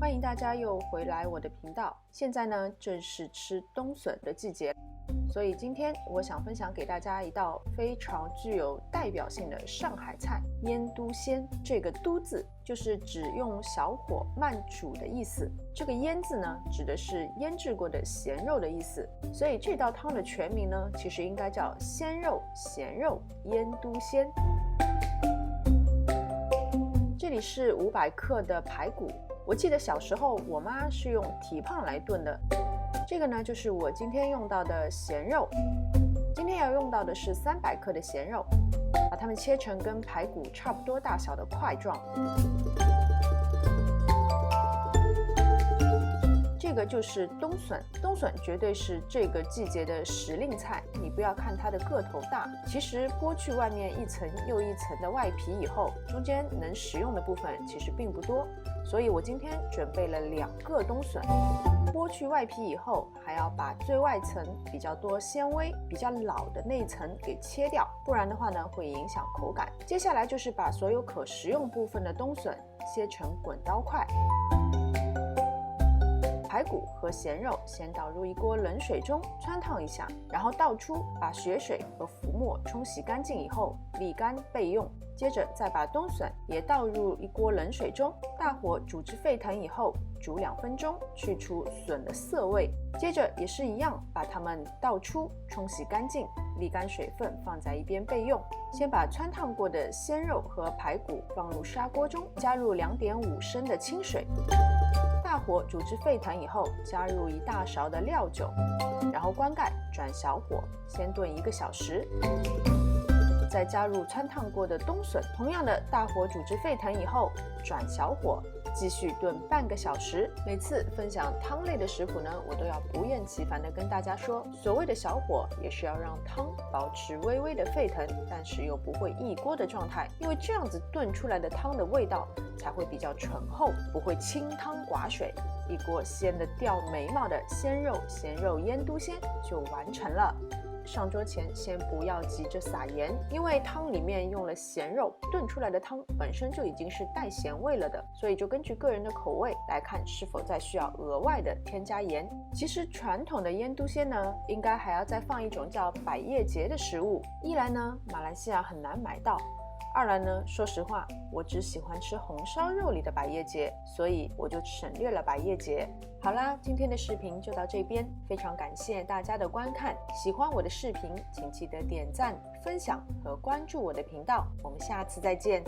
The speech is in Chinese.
欢迎大家又回来我的频道。现在呢，正是吃冬笋的季节，所以今天我想分享给大家一道非常具有代表性的上海菜——腌都鲜。这个“都”字就是只用小火慢煮的意思，这个“腌”字呢，指的是腌制过的咸肉的意思。所以这道汤的全名呢，其实应该叫鲜肉咸肉腌都鲜。这里是500克的排骨。我记得小时候我妈是用蹄膀来炖的。这个呢，就是我今天用到的咸肉。今天要用到的是300克的咸肉，把它们切成跟排骨差不多大小的块状。这个就是冬笋，冬笋绝对是这个季节的时令菜。你不要看它的个头大，其实剥去外面一层又一层的外皮以后，中间能食用的部分其实并不多。所以我今天准备了2个冬笋，剥去外皮以后，还要把最外层比较多纤维、比较老的那一层给切掉，不然的话呢，会影响口感。接下来就是把所有可食用部分的冬笋切成滚刀块。排骨和咸肉先倒入一锅冷水中汆烫一下，然后倒出，把血水和浮沫冲洗干净以后沥干备用。接着再把冬笋也倒入一锅冷水中，大火煮至沸腾以后煮2分钟，去除笋的涩味。接着也是一样，把它们倒出，冲洗干净，沥干水分，放在一边备用。先把汆烫过的鲜肉和排骨放入砂锅中，加入2.5升的清水，大火煮至沸腾以后，加入1大勺的料酒，然后关盖转小火，先炖1个小时。再加入汆烫过的冬笋，同样的大火煮至沸腾以后，转小火，继续炖半个小时。每次分享汤类的食谱呢，我都要不厌其烦地跟大家说，所谓的小火也是要让汤保持微微的沸腾，但是又不会溢锅的状态，因为这样子炖出来的汤的味道才会比较醇厚，不会清汤寡水。一锅鲜得掉眉毛的鲜肉咸肉腌都鲜就完成了。上桌前先不要急着撒盐，因为汤里面用了咸肉，炖出来的汤本身就已经是带咸味了的，所以就根据个人的口味来看是否再需要额外的添加盐。其实传统的腌都鲜呢，应该还要再放一种叫百叶结的食物，一来呢马来西亚很难买到，二来呢，说实话，我只喜欢吃红烧肉里的百叶结，所以我就省略了百叶结。好啦，今天的视频就到这边，非常感谢大家的观看。喜欢我的视频，请记得点赞、分享和关注我的频道。我们下次再见。